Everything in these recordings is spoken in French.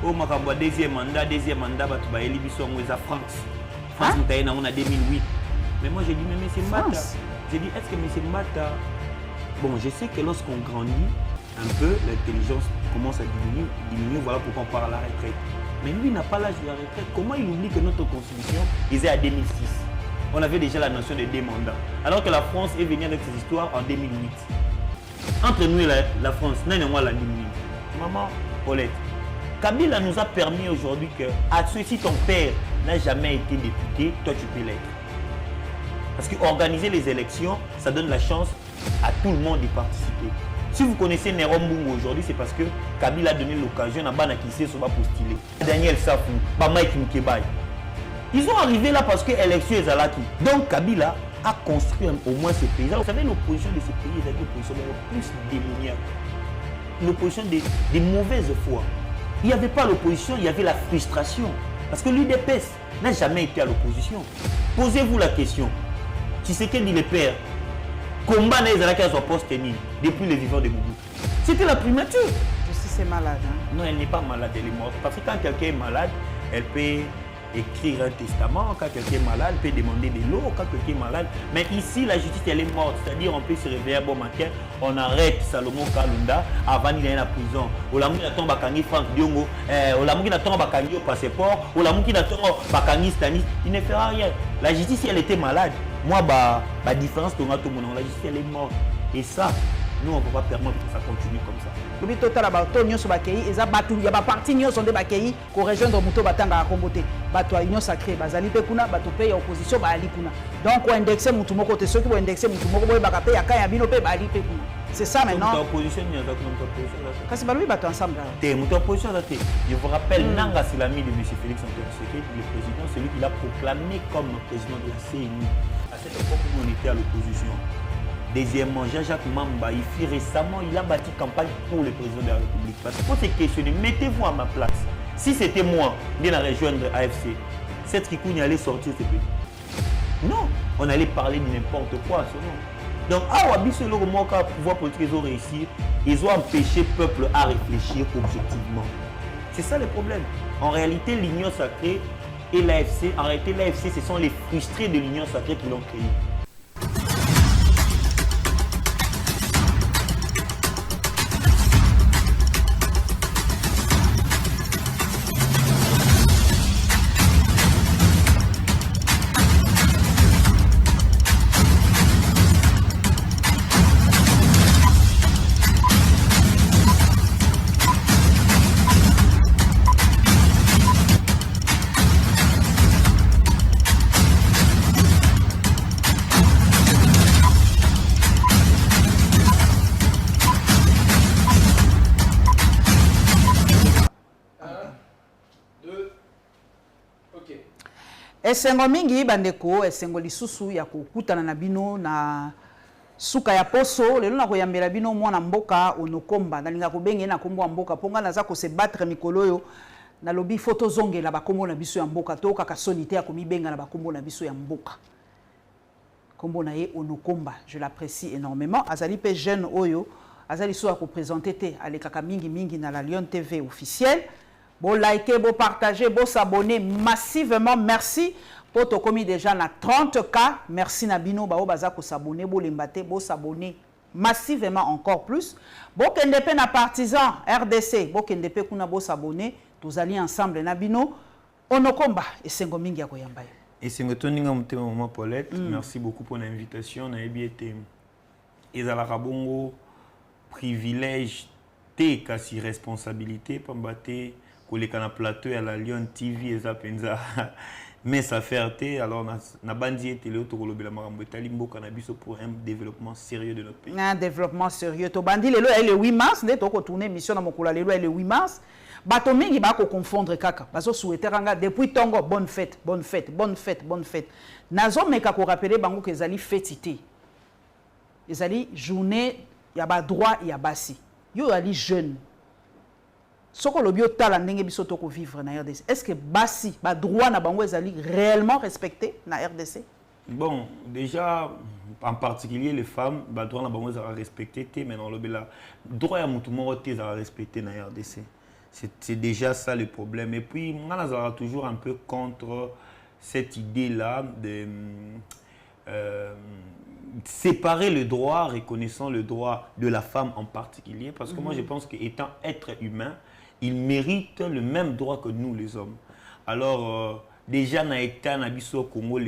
au Makambo deuxième mandat, bato ba elibiso ngweza France. France mutaina on a 2008. Mais moi j'ai dit mais c'est Mbata. J'ai dit est-ce que M. Mbata. Bon, je sais que lorsqu'on grandit un peu, l'intelligence commence à diminuer, voilà pourquoi on part à la retraite. Mais lui n'a pas l'âge de la retraite. Comment il oublie que notre constitution est à 2006? On avait déjà la notion de 2 mandats. Alors que la France est venue avec ses histoires en 2008. Entre nous et la France, moi la maman Paulette, Kabila nous a permis aujourd'hui que, à ceci ton père n'a jamais été député, toi tu peux l'être. Parce qu'organiser les élections, ça donne la chance à tout le monde d'y participer. Si vous connaissez Néron Mbungo aujourd'hui, c'est parce que Kabila a donné l'occasion à Bana Kissé soit postulé. Daniel Safou, Mike Mkebaï. Ils sont arrivés là parce que l'élection est Zalaki. Donc Kabila a construit au moins ces pays. Vous savez, l'opposition de ces pays est une opposition plus démoniaque. L'opposition des mauvaises foi. Il n'y avait pas l'opposition, il y avait la frustration. Parce que l'UDPS n'a jamais été à l'opposition. Posez-vous la question. Si c'est qu'elle dit le père, combat les Zalaki à son poste tenu depuis le vivant de Moubou. C'était la primature. Justice est malade. Hein? Non, elle n'est pas malade, elle est morte. Parce que quand quelqu'un est malade, elle peut écrire un testament. Quand quelqu'un est malade, elle peut demander de l'eau. Quand quelqu'un est malade. Mais ici, la justice, elle est morte. C'est-à-dire, on peut se réveiller un bon matin, on arrête Salomon Kalunda avant qu'il aille à la prison. Ou la mouki n'a Bakangi Franck Diongo. Ou la mouki n'a Bakangi au passeport. Ou la mouki n'a Bakangi Stanis. Il ne fera rien. La justice, elle était malade. Moi, la différence de notre monde, la justice, elle est morte. Et ça, nous, on ne peut pas permettre que ça continue comme ça. Le total bato nyonso bakei eza batu ya ba parti nyonso nde bakei ko rejoindre muto batanga akombote bato a union sacrée bazali pe kuna bato pe ya opposition ba ali kuna donc on indexer mutu moko te ceux qui vont indexer mutu moko boye bakape ya kaya bino pe ba ali pe kuna c'est ça maintenant opposition ni za kuna opposition kasi balu bato ensemble te mutu opposition là. Je vous rappelle Nanga c'est l'ami de M. Félix Antoine Tshisekedi, le président, celui qui l'a proclamé comme président de la CNI. À cette époque où on était à l'opposition. Deuxièmement, Jean-Jacques Mamba, il a bâti campagne pour le président de la République. Parce qu'il faut se questionner, mettez-vous à ma place. Si c'était moi, bien à rejoindre AFC, cette Kikouni allait sortir ce pays. Non, on allait parler de n'importe quoi. Donc, Awabi, c'est le pouvoir politique, ils ont réussi. Ils ont empêché le peuple à réfléchir objectivement. C'est ça le problème. En réalité, l'Union sacrée et l'AFC, en réalité, l'AFC, ce sont les frustrés de l'Union sacrée qui l'ont créé. Esengo mingi bandeko esengo lisusu ya kokutana na bino na suka ya poso lelo na koyambela bino mwana mboka onokomba nalinga kobenge na kombo mboka ponga naza ko se battre mikolo yo na lobi photo zongela bakombo na biso ya mboka to kaka sonité ya komibenga na bakombo na biso ya mboka kombo na ye onokomba je l'apprécie énormément azali pe jeune oyo azali so ko présenter te alekaka mingi na la Lion TV officielle. Bon liker, bon partager, bon s'abonner massivement. Merci pour ton commis déjà na 30K. Merci Nabino bao baza ko s'abonner, bon lembate, bon s'abonner massivement encore plus. Bon kendepe na partisan RDC, bon kendepe kuna bon s'abonner. Tous alliés ensemble Nabino. Onokomba et sengo mingi ya koyamba. Et sengo toninga mutema maman Paulette. Merci beaucoup pour l'invitation. Na ebi été ezala kabongo privilège te kasi responsabilité pambate les canaux plateau à la Lion TV et Zapenza mais ça fait alors na bandi télé autour de la marambo talimbo cannabis pour un développement sérieux de notre pays. Un développement sérieux to bandi le 8 mars ne to ko tourner mission na mokula le 8 mars bato mingi ba ko confondre kaka bazo souhaiter ranga depuis tongo bonne fête nazo meka ko rappeler bango que ezali fêtité ezali journée ya ba droit ya basi yo ali jeune. Soko lobio tala ndenge biso toko vivre na RDC. Est-ce que basi ba droit na bango ezali réellement respecté na RDC? Bon, déjà en particulier les femmes, ba droit na bango ezali respecté te mais non lobela droit ya mutu moko te ezali respecté na RDC. C'est déjà ça le problème. Et puis, moi, je suis toujours un peu contre cette idée-là de séparer le droit, reconnaissant le droit de la femme en particulier. Parce que moi, je pense qu'étant être humain, il mérite le même droit que nous, les hommes. Alors, déjà, dans l'état au Congo,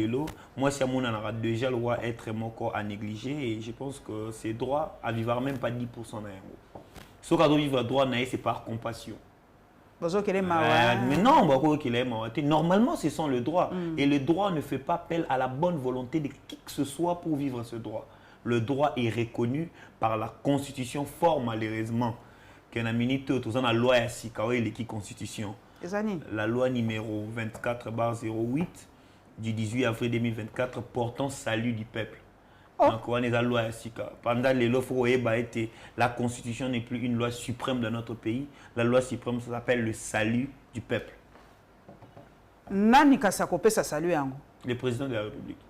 moi, si on a déjà le droit d'être mon corps à négliger. Et je pense que ces droits à vivre même pas 10% dans ce qu'on doit vivre droit, c'est par compassion. Mais non, normalement, ce sont le droit. Et le droit ne fait pas appel à la bonne volonté de qui que ce soit pour vivre ce droit. Le droit est reconnu par la Constitution fort malheureusement. Qu'on a mis dans la loi et la Constitution. La loi numéro 24/08 du 18 avril 2024 portant salut du peuple. Donc, on est dans la loi SICA. Pendant les lois, la Constitution n'est plus une loi suprême de notre pays. La loi suprême s'appelle le salut du peuple. Nani kasakope sa salut yango? Le président de la République.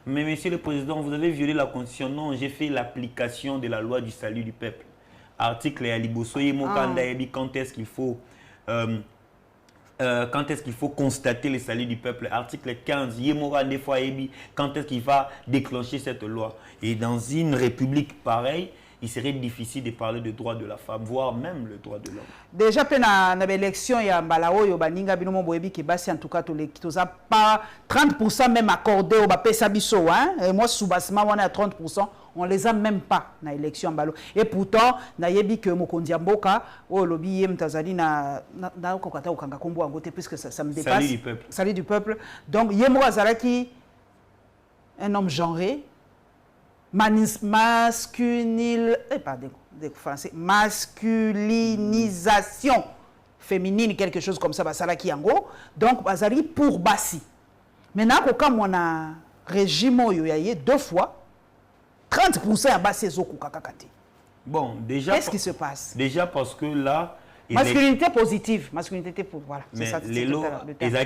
Mais monsieur le président, vous avez violé la Constitution. Non, j'ai fait l'application de la loi du salut du peuple. Article Aliboso, quand est-ce qu'il faut... quand est-ce qu'il faut constater le salut du peuple? Article 15, quand est-ce qu'il va déclencher cette loi? Et dans une république pareille, il serait difficile de parler de droit de la femme, voire même le droit de l'homme. Déjà, dans l'élection, il y a Mbalao, il y a Binomo Boebi qui basse en tout cas, tu n'as pas 30% même accordé au Pesabiso. Et moi, sous bassement, on est à 30%. On ne les a même pas dans l'élection Mbalo. Et pourtant, na yebi que Mokondi Mboka, au lobby yem Tazali na kokata okanga kombo angote puisque ça me dépasse. Salut du peuple. Salut du peuple. Donc yemo Azalaki, un homme genré, masculinisation féminine, quelque chose comme ça, Basalaki Yango. Donc Azali pour Bassi. Maintenant, quand on a régime yoyaye 2 fois, 30% à bas ces eaux kakakati. Bon, déjà. Qu'est-ce qui se passe? Déjà parce que là. Masculinité positive. Masculinité pour. Voilà. C'est ça. Les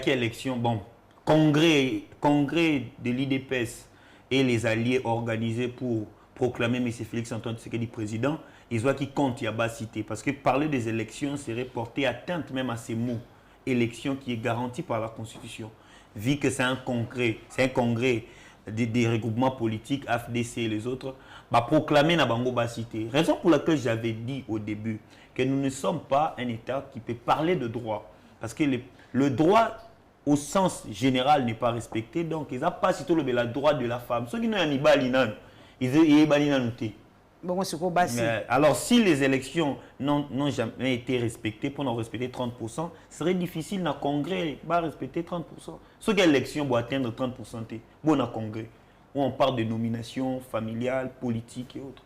élections, bon, congrès de l'IDPS et les alliés organisés pour proclamer M. Félix Antoine Tshisekedi président, ils voient qu'ils comptent à bas cité. Parce que parler des élections serait porter atteinte même à ces mots. Élection qui est garantie par la Constitution. Vu que c'est un congrès des regroupements politiques, AFDC et les autres, proclamer na bango basité. Raison pour laquelle j'avais dit au début que nous ne sommes pas un État qui peut parler de droit. Parce que le droit, au sens général, n'est pas respecté. Donc, ils n'ont pas cité le droit de la femme. Ceux qui n'ont pas balinan, ils ont balinan. Alors, si les élections n'ont jamais été respectées, pour en respecter 30%, ce serait difficile dans le Congrès de respecter 30%. Ceux qui ont l'élection vont atteindre 30%, bon dans le Congrès, où on parle de nomination familiale, politique et autres.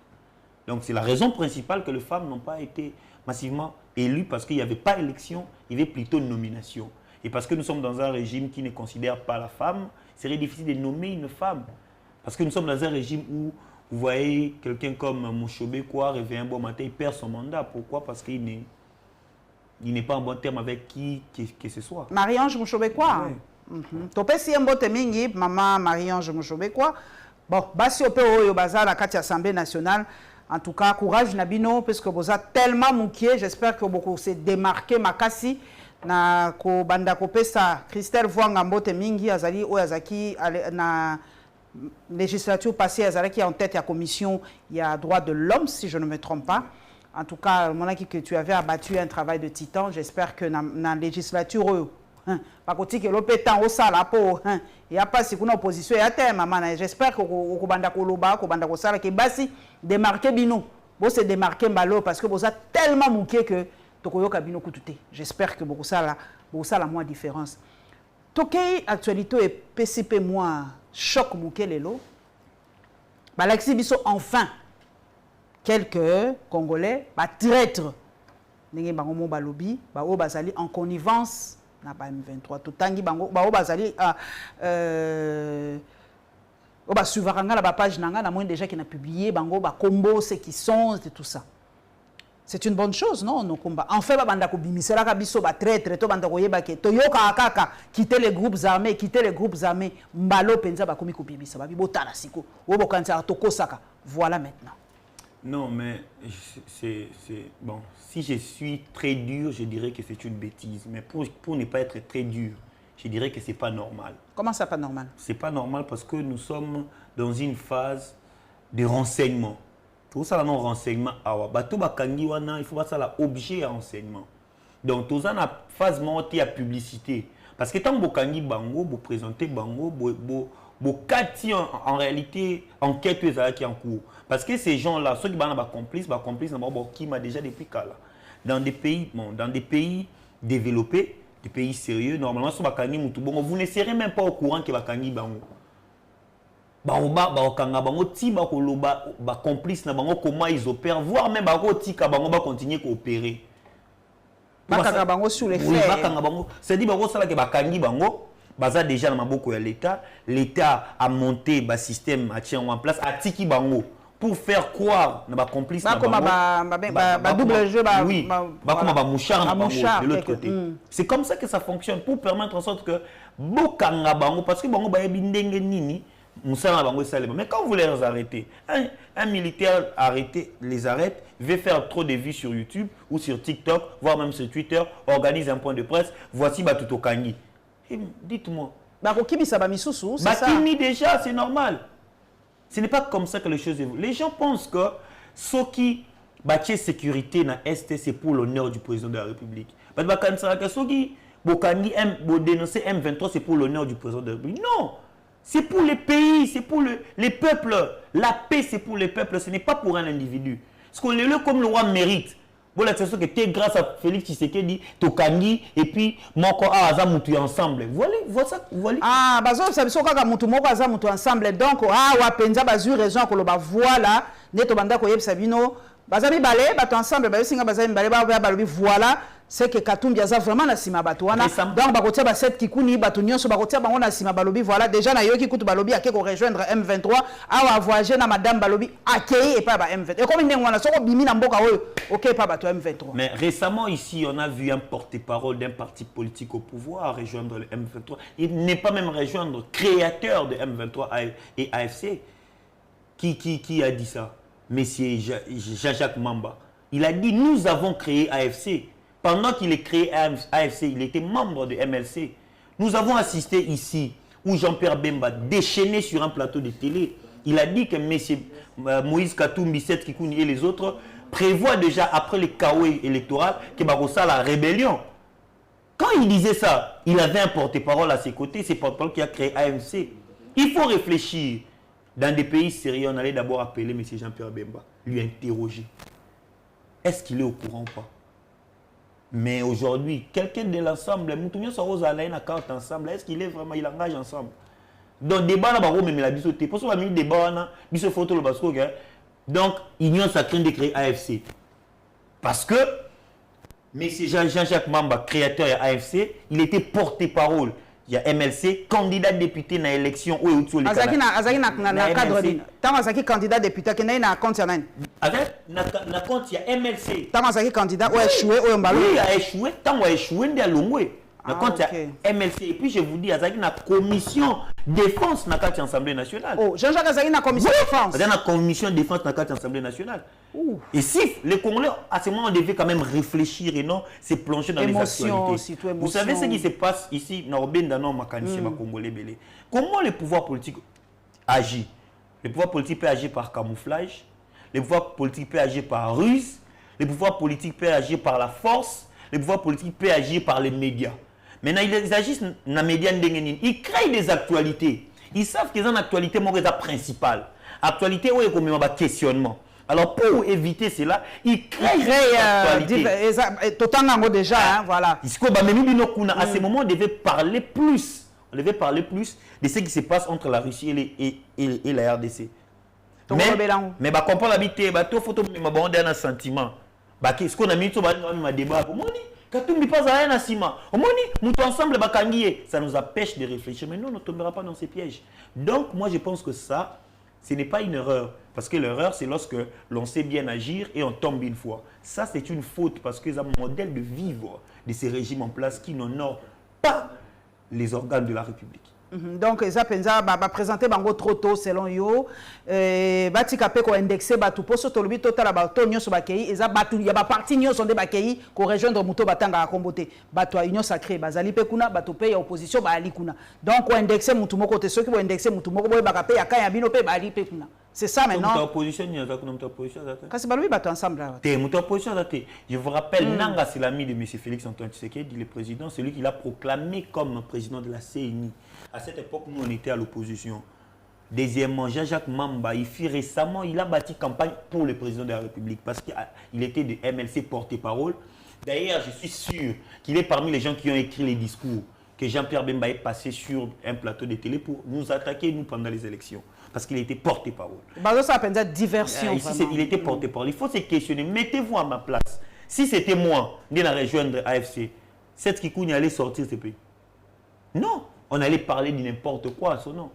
Donc, c'est la raison principale que les femmes n'ont pas été massivement élues, parce qu'il n'y avait pas élection, il y avait plutôt une nomination. Et parce que nous sommes dans un régime qui ne considère pas la femme, il serait difficile de nommer une femme. Parce que nous sommes dans un régime où vous voyez quelqu'un comme Mouchobekwa réveiller un bon matin, il perd son mandat. Pourquoi? Parce qu'il n'est pas en bon terme avec qui que ce soit. Marie-Ange Mouchobekwa. Topé si un bon temingi, maman Marie-Ange Mouchobekwa. Bon, basi ope oyo bazar la carte Assemblée nationale. En tout cas, courage Nabino, parce que vous êtes tellement moukié. J'espère que beaucoup s'est démarqué makasi. Na ko banda ko pesa Christelle Vwanga mbote mingi azali oyazaki na législature passée, qui est en tête de la commission, il y a droit de l'homme, si je ne me trompe pas. En tout cas, mon ami, que tu avais abattu un travail de titan. J'espère que dans la législature, par contre, que l'opétant au sala, il n'y a pas si une opposition à terme, maman. J'espère que vous banda koloba, que banda kosala, que basi démarqué bino. Vous se démarquez mbalo parce que vous êtes tellement mouqué que tokoyoka bino kututé. J'espère que beaucoup ça la moins différence. Tokei actualité et PCP moins choc moukelelo. Balaxi biso enfin quelques Congolais traîtres ndenge bango mo balobi ba o bazali en connivence na ba M23 totangi bango ba o bazali o ba suivre nga la page nanga na moins déjà qui n'a publié bango ba combo ceux qui sont et tout ça. C'est une bonne chose, non, nos combats. En fait, banda ko bimisela ka biso ba traître to banda ko yeba ke to yoka akaka quitter les groupes armés, mbalo penza ba komi ko bimisa ba bibota la siko. Wo bokanza to kosaka. Voilà maintenant. Non, mais bon, si je suis très dur, je dirais que c'est une bêtise. Mais pour ne pas être très dur, je dirais que ce n'est pas normal. Comment ça, pas normal? C'est pas normal parce que nous sommes dans une phase de renseignement. Tout ça, non renseignement. Il faut pas ça l'objet à renseignement. Donc, tout ça, la phase montée à publicité. Parce que tant que vous bango, vous présentez bango, vous en réalité, enquête qui en cours. Parce que ces gens-là, ceux qui sont complices, qui m'a déjà depuis là. Dans des pays développés, des pays sérieux, normalement, vous ne serez même pas au courant que Bakangi bango. Complice comment ils opèrent, voire même continuer à opérer. Sur les faits. C'est-à-dire que Bakangi bango, déjà dans l'État, l'État a monté un système en place à Tiki bango pour faire croire na complice na double jeu oui, mouchard de l'autre côté. C'est comme ça que ça fonctionne pour permettre en sorte que bokanga bango parce que bango ba ndenge nini mais quand vous les arrêtez, un militaire les arrête, veut faire trop de vues sur YouTube ou sur TikTok, voire même sur Twitter, organise un point de presse, voici Batuto Kangi. Dites-moi. Déjà, c'est normal. Ce n'est pas comme ça que les choses évoluent. Les gens pensent que ce qui bâtit sécurité dans l'Est, c'est pour l'honneur du président de la République. Ce qui dénoncer M23, c'est pour l'honneur du président de la République. Non! C'est pour les pays, c'est pour les peuples. La paix, c'est pour les peuples, ce n'est pas pour un individu. Ce qu'on est là comme le roi mérite. Bon, la question que tu es grâce à Félix Tshisekedi, Tokangi, et puis Moko Aza Moutou ensemble. Voilà ça. Voilà. Ah, bazo, ça veut dire que Moutou Moko Aza Moutou ensemble. Donc, Wapenza, bazu, raison, que l'on voilà, neto banda koyeb sabino, bazabi balé, bato ensemble, bayo singa bazabi balé, voilà. C'est que Katumbi aza vraiment na sima bato wana donc bakotia ba set kikuni bato nyonso bakotia bango na sima balobi voilà déjà na yoki kutu balobi akeko rejoindre M23 awa voyager na madame balobi akei et pas ba M23 et comme ndenge wana soko bimi na mboka oyo OK pas bato M23. Mais récemment ici on a vu un porte-parole d'un parti politique au pouvoir rejoindre le M23. Il n'est pas même rejoindre créateur de M23 et AFC. Qui a dit ça? Monsieur Jean-Jacques Mamba. Il a dit nous avons créé AFC. Pendant qu'il est créé AFC, il était membre de MLC. Nous avons assisté ici où Jean-Pierre Bemba, déchaîné sur un plateau de télé, il a dit que M. Moïse Katumbi, Seth Kikouni et les autres prévoient déjà après le chaos électoral que Barossa la rébellion. Quand il disait ça, il avait un porte-parole à ses côtés, c'est porte-parole qui a créé AFC. Il faut réfléchir. Dans des pays sérieux, on allait d'abord appeler M. Jean-Pierre Bemba, lui interroger. Est-ce qu'il est au courant ou pas? Mais aujourd'hui, quelqu'un de l'ensemble, est-ce qu'il est vraiment, il engage ensemble? Donc, débat là, mais la bisoté. Pour ça, on a mis débat, photo, donc, Union sacrée de créer AFC. Parce que, M. Jean-Jacques Mamba, créateur de AFC, il était porte-parole. Il y a MLC, candidat député dans l'élection. Azaki na cadre de. Tant Azaki candidat député, qui n'a compte sur il y a MLC. Tant Azaki candidat, ou échoué, ou emballé. Oui, il a échoué. Tant qu'il a échoué, il a longoué. Il y a MLC. Et puis je vous dis, Azaki na commission défense dans l'Assemblée nationale. Oh, Jean-Jacques Azaki na commission défense. Azaki na commission défense dans l'Assemblée nationale. Et si les Congolais, à ce moment, on devait quand même réfléchir et non se plonger dans les actualités. Vous savez ce qui se passe ici, dans Congolais. Comment le pouvoir politique agit? Le pouvoir politique peut agir par camouflage, le pouvoir politique peut agir par ruse, le pouvoir politique peut agir par la force, le pouvoir politique peut agir par les médias. Maintenant, ils agissent dans les médias, ils créent des actualités. Ils savent qu'ils ont une actualité principale. Actualité où il y a un questionnement. Alors, pour éviter cela, ils créent totalement déjà, hein, voilà. À ce moment, on devait parler plus. On devait parler plus de ce qui se passe entre la Russie et la RDC. Mais comprendre l'habité, il faut avoir un sentiment. Ce qu'on a mis sur un débat, Katumbi pas à un ciment. Nous ensemble, ça nous empêche de réfléchir. Mais non, on ne tombera pas dans ces pièges. Donc, moi, je pense que ça, ce n'est pas une erreur. Parce que l'erreur, c'est lorsque l'on sait bien agir et on tombe une fois. Ça, c'est une faute parce que c'est un modèle de vivre de ces régimes en place qui n'honorent pas les organes de la République. Donc, eza penza présenter bango trop tôt selon yo. Batika pe ko indexer batu poso tolobi totala bato nyonso bakei eza batu ya ba parti nyonso nde bakei ko rejoindre muto batanga akombote. Bato a union sacrée bazali pe kuna bato pe ya opposition ba ali kuna. Donc ko indexer mutu moko te soki bo indexer mutu moko boye baka pe ya kaya bino pe ba ali pe kuna. C'est ça maintenant. Opposition ni za kuna opposition za te. Kasi balobi bato ensemble là. Te mutu opposition za te. Je vous rappelle Nanga c'est l'ami de monsieur Félix Antoine Tshisekedi, le président, celui qui l'a proclamé comme président de la CENI. À cette époque, nous, on était à l'opposition. Deuxièmement, Jean-Jacques Mamba, il a bâti campagne pour le président de la République parce qu'il était de MLC porte-parole. D'ailleurs, je suis sûr qu'il est parmi les gens qui ont écrit les discours que Jean-Pierre Bemba est passé sur un plateau de télé pour nous attaquer, nous, pendant les élections. Parce qu'il était porte-parole. Ça s'appelle diversion. Ici, il était porte-parole. Il faut se questionner. Mettez-vous à ma place. Si c'était moi, de la rejoindre AFC, cette Kikouni allait sortir ce pays. Non. On allait parler de n'importe quoi à son nom.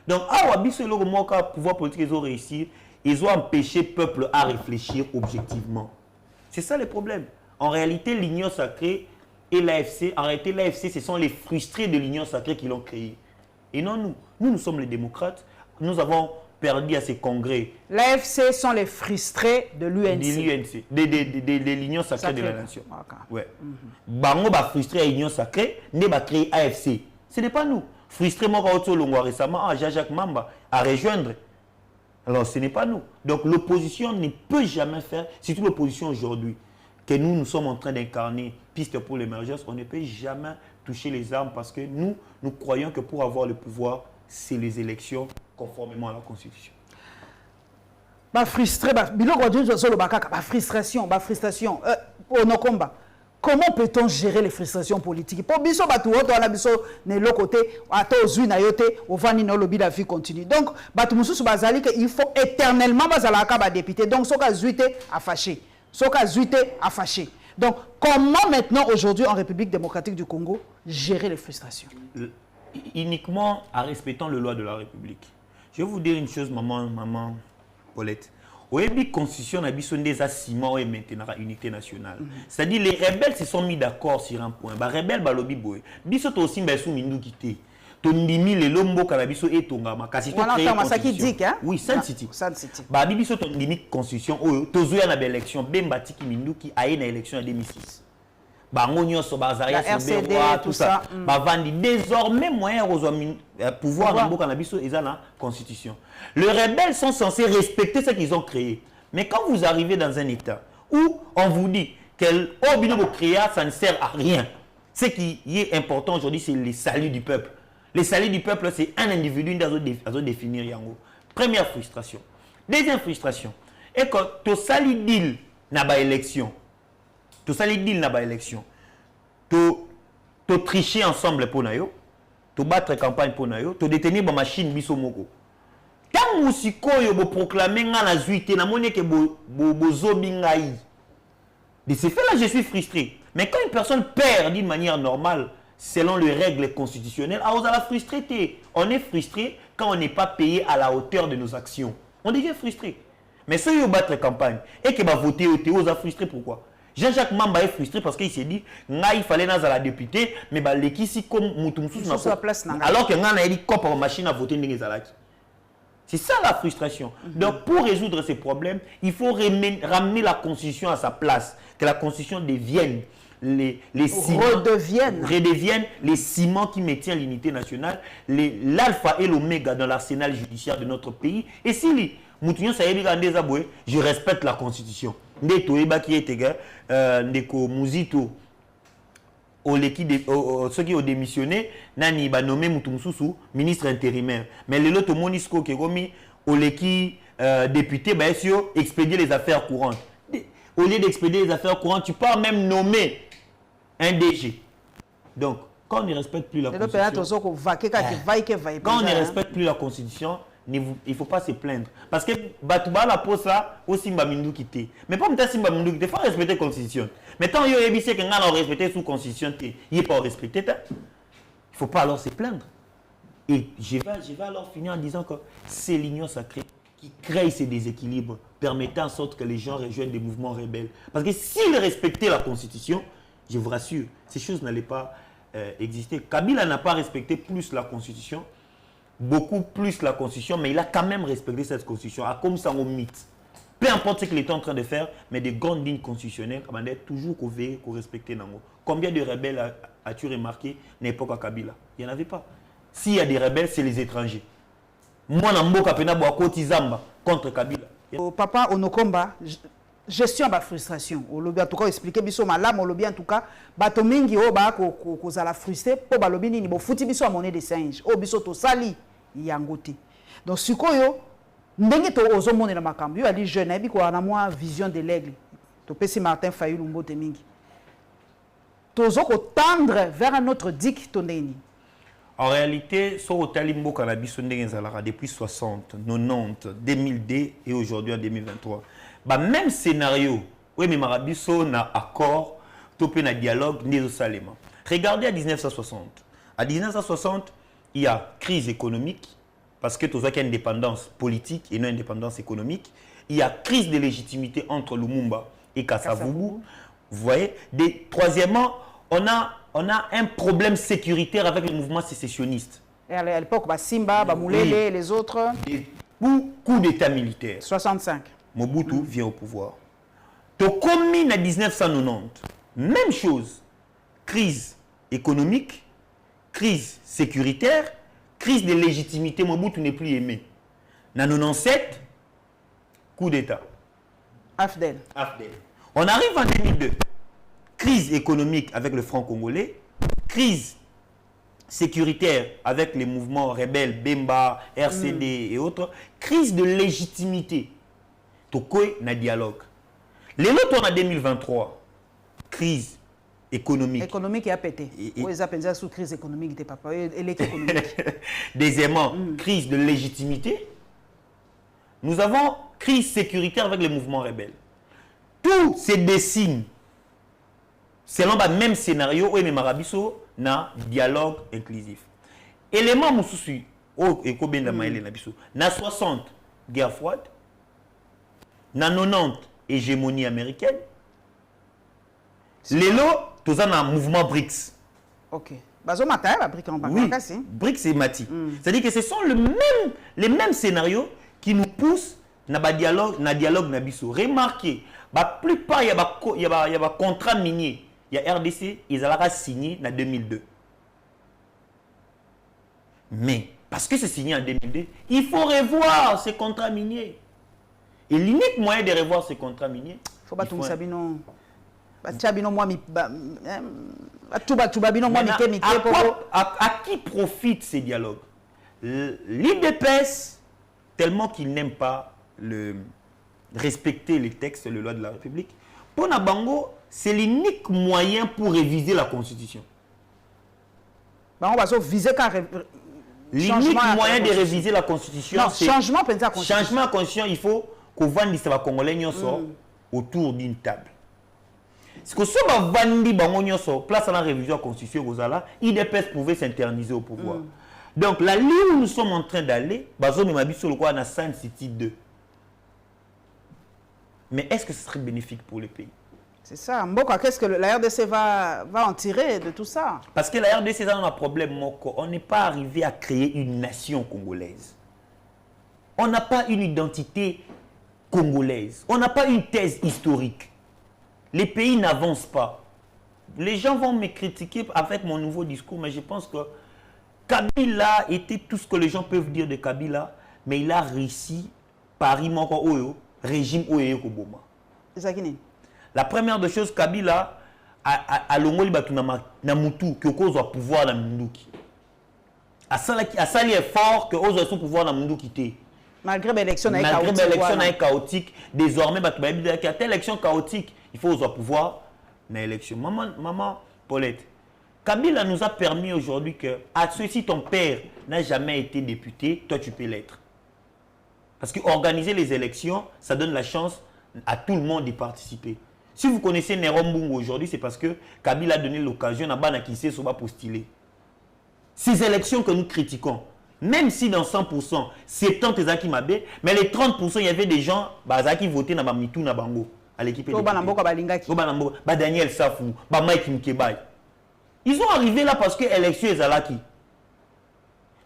Donc, le pouvoir politique, ils ont réussi, ils ont empêché le peuple à réfléchir objectivement. C'est ça le problème. En réalité, l'Union sacrée et l'AFC, en réalité, l'AFC, ce sont les frustrés de l'Union sacrée qui l'ont créé. Et non nous. Nous sommes les démocrates. Nous avons perdu à ces congrès. L'AFC sont les frustrés de l'UNC. De l'Union sacrée de la nation. Ouais. Bango va frustrer à l'Union sacrée, ne va créer AFC. Ce n'est pas nous. Frustré, moi, récemment, Jean-Jacques Mamba à rejoindre. Alors, ce n'est pas nous. Donc, l'opposition ne peut jamais faire, surtout l'opposition aujourd'hui, que nous sommes en train d'incarner, piste pour l'émergence, on ne peut jamais toucher les armes parce que nous croyons que pour avoir le pouvoir, c'est les élections conformément à la Constitution. Frustration. Nos combats. Comment peut-on gérer les frustrations politiques? Pour biso batu oto ala biso ne lo côté ato ozui na yote ovani no lobi la vie continue. Donc batu mususu bazali que il faut éternellement bazala ka ba député. Donc soka zuite a fâché. Soka zuite a fâché. Donc comment maintenant aujourd'hui en République démocratique du Congo gérer les frustrations? Uniquement en respectant les lois de la République. Je vais vous dire une chose maman Paulette. Oui, la constitution a des assiments et maintenant la unité nationale. C'est-à-dire les rebelles se sont mis d'accord sur un point. Les rebelles balobi boy. Biso aussi besu mindu kité. Tondimi le lombo kanabiso et tongama kasi to créer constitution. Oui, Sun City. Ba biso tondimi constitution oyo tozuya na élection bemba tiki mindu ki aye na élection en 2006. Bango nyonso bazaria sur tout ça. Ba vandi désormais moyen pouvoir na mboka na biso eza na constitution. Les rebelles sont censés respecter ce qu'ils ont créé. Mais quand vous arrivez dans un état où on vous dit que l'obino créa ça ne sert à rien. Ce qui est important aujourd'hui c'est le salut du peuple. Le salut du peuple c'est un individu qui doit définir yango. Première frustration. Deuxième frustration. Et quand tu salis deal na ba élection. Tu salis deal na ba élection. Tu tricher ensemble pour nayo. Tu battre campagne pour nayo. Tu détenir ba machine biso moko. Tant musiko yo bo proclamer nga na zuité na moné que bo zobingai. De ce fait là je suis frustré. Mais quand une personne perd d'une manière normale selon les règles constitutionnelles, on a la frustré. On est frustré quand on n'est pas payé à la hauteur de nos actions. On devient frustré. Mais ceux qui battent campagne et qui va voter au Théo, on frustré pourquoi? Jean-Jacques Mamba est frustré parce qu'il s'est dit il fallait dans la députée mais l'équipe comme Moutoumsous alors que n'a dit quoi machine à voter n'engezalaki. C'est ça la frustration. Donc pour résoudre ces problèmes, il faut ramener la constitution à sa place, que la constitution devienne les ciments, redeviennent les ciments qui maintiennent l'unité nationale, l'alpha et l'oméga dans l'arsenal judiciaire de notre pays. Et si je respecte la constitution. Ndeto eba qui était ndeko Muzito ceux qui ont démissionné nani ba nommé Mutumsusu ministre intérimaire mais les autres monisco qui komi oleki député ba sio expédier les affaires courantes. Au lieu d'expédier les affaires courantes, tu peux même nommer un DG. Donc quand on ne respecte plus la constitution, quand on ne respecte plus la constitution, il ne faut pas se plaindre. Parce que Batouba la pose là, aussi Mbamindou quitté. Mais pas même Simba Mindou quitté, il faut respecter la constitution. Mais tant qu'il y a des gens qui ont respecté sous constitution, il n'est pas respecté. Il ne faut pas alors se plaindre. Et je vais alors finir en disant que c'est l'union sacrée qui crée ces déséquilibres, permettant en sorte que les gens rejoignent des mouvements rebelles. Parce que s'ils respectaient la constitution, je vous rassure, ces choses n'allaient pas existé. Kabila n'a pas respecté plus la Constitution, beaucoup plus la Constitution, mais il a quand même respecté cette Constitution, comme ça on mythe. Peu importe ce qu'il était en train de faire, mais des grandes lignes constitutionnelles, on a toujours qu'on respectait. Combien de rebelles as-tu remarqué à l'époque à Kabila? Il n'y en avait pas. S'il y a des rebelles, c'est les étrangers. Moi, je suis contre Kabila. Papa Onokomba, gestion de la frustration. En tout cas, expliquer biso malam, en tout cas, bato mingi o ba ko za la frustré po balobi ni bo futi biso a monnaie de singe. O biso to sali yangote. Donc sikoyo ndenge to ozomona na makambo. Yo ali jeune bi ko na moi vision de l'aigle. To pesi Martin Fayulu mbote mingi. Tozo ko tendre vers un autre dick tondeni. En réalité, sur le Talimbo Cannabis depuis 60, 90, 2002 et aujourd'hui en 2023. Bah, même scénario, oui, mais Marabiso n'a accord, topé na dialogue, ni Salema. Regardez à 1960. À 1960, il y a crise économique, parce que tout ça qu'il y a indépendance politique et non indépendance économique. Il y a crise de légitimité entre Lumumba et Kasavubu. Vous voyez. Troisièmement, on a un problème sécuritaire avec le mouvement sécessionniste. Et à l'époque, Simba, Moulele, oui. Les autres. Coup d'état militaire. 65. Mobutu vient au pouvoir. Tokomi en 1990. Même chose. Crise économique, crise sécuritaire, crise de légitimité. Mobutu n'est plus aimé. En 97, coup d'état. Afdel. On arrive en 2002. Crise économique avec le franc congolais, crise sécuritaire avec les mouvements rebelles, Bemba, RCD et autres, crise de légitimité. Tokoy na dialogue. Les autres en 2023, crise économique. Économique et a pété. Ils appellent ça sous crise économique, t'es papa. Économique. Deuxièmement, crise de légitimité. Nous avons crise sécuritaire avec les mouvements rebelles. Tout se dessine selon le même scénario, oui, mais Marabiso na dialogue inclusif. Élément Moussoussi, na 60, guerre froide, na 90, hégémonie américaine. Lélo, tout ça na mouvement BRICS. Ok. Bazo matin, la BRICS en oui, BRICS et Mati. C'est-à-dire que ce sont les mêmes scénarios qui nous poussent na dialogue na biso. Remarquez, la plupart, il y a un contrat minier. Il y a RDC, ils ont signé en 2002. Mais, parce que c'est signé en 2002, il faut revoir ces contrats miniers. Et l'unique moyen de revoir ces contrats miniers... Il faut pas tout ça. À qui profitent ces dialogues? L'IDPS, tellement qu'ils n'aiment pas respecter les textes et les lois de la République, pour Nabango, c'est l'unique moyen pour réviser la Constitution. On va viser l'unique moyen de réviser la Constitution, c'est changement de la Constitution. Changement de Constitution, il faut qu'on vende les Congolais autour d'une table. Ce que si on vend place à la révision de la Constitution, l'IDPS pouvait s'interniser au pouvoir. Donc la ligne où nous sommes en train d'aller, on a San City 2. Mais est-ce que ce serait bénéfique pour le pays? C'est ça. Mboka, qu'est-ce que la RDC va en tirer de tout ça? Parce que la RDC a un problème, Moko. On n'est pas arrivé à créer une nation congolaise. On n'a pas une identité congolaise. On n'a pas une thèse historique. Les pays n'avancent pas. Les gens vont me critiquer avec mon nouveau discours, mais je pense que Kabila était tout ce que les gens peuvent dire de Kabila, mais il a réussi Paris Moko Oyo, régime Oyo Koboma. La première des choses, Kabila a l'ongoli na mutu que cause au pouvoir na Munduki. A sali effort que cause au pouvoir na Munduki. Malgré l'élection chaotique, désormais il y a telle élection chaotique, il faut au pouvoir na élection. Maman Paulette, Kabila nous a permis aujourd'hui que si ton père n'a jamais été député, toi tu peux l'être. Parce que organiser les élections, ça donne la chance à tout le monde d'y participer. Si vous connaissez Nerombungu aujourd'hui, c'est parce que Kabila a donné l'occasion à Banakissé Soba postuler. Ces élections que nous critiquons, même si dans 100%, c'est tant que Zaki Mabé, mais les 30%, il y avait des gens qui votaient dans Mitou na Bango à l'équipe de Daniel Safou, Mike Mkebay. Ils sont arrivés là parce que l'élection est Zalaki.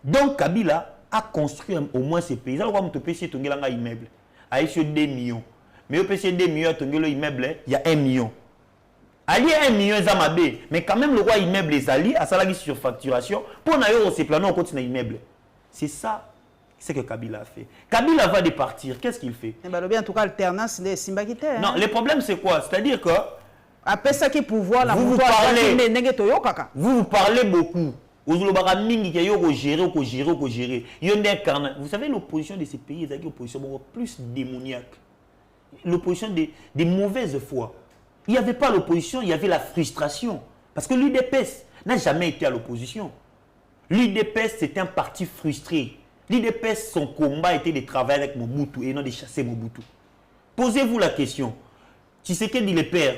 Donc Kabila a construit au moins ces pays. Alors, on peut payer un immeuble. Il y a 2 millions. Mais au PC 2 millions, immeuble, il y a 1 million. Ali 1 million Zamabé. Mais quand même, le roi immeuble est Ali, à Salagi sur facturation. Pour n'ailleurs, c'est plané, on continue l'immeuble. C'est ça. C'est ce que Kabila a fait. Kabila va départir. Qu'est-ce qu'il fait? En tout cas, alternance, c'est Simbakite. Non, le problème, c'est quoi? C'est-à-dire que. Après ça, qui pouvoir, la vous parlez beaucoup. Vous savez, l'opposition de ces pays est une opposition plus démoniaque. L'opposition des mauvaises foi. Il n'y avait pas l'opposition, il y avait la frustration. Parce que l'UDPS n'a jamais été à l'opposition. L'UDPS, c'est un parti frustré. L'UDPS, son combat était de travailler avec Mobutu et non de chasser Mobutu. Posez-vous la question. Tshisekedi dit le père,